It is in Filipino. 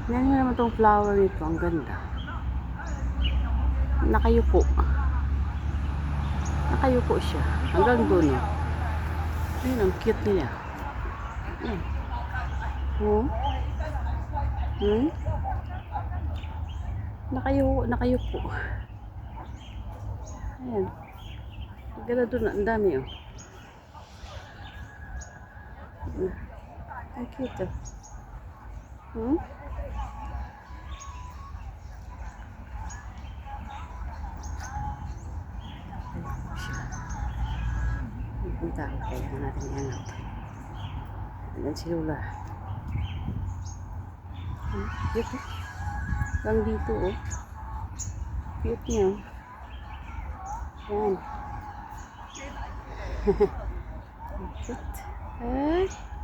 Tingnan mo naman tong flower nito. Ang ganda. Nakayupo. Nakayupo siya. Hanggang doon. Oh. Ayun, ang cute niya. Ayun. Oh. Hmm? Nakayupo. Ayan. Ang ganda doon. Ang dami oh. Ang cute oh. Hmm? Punta ako kaya natin hanap. Ayan si Lola. Cute oh. Lang dito oh. Cute niya oh. Ayan. Cute.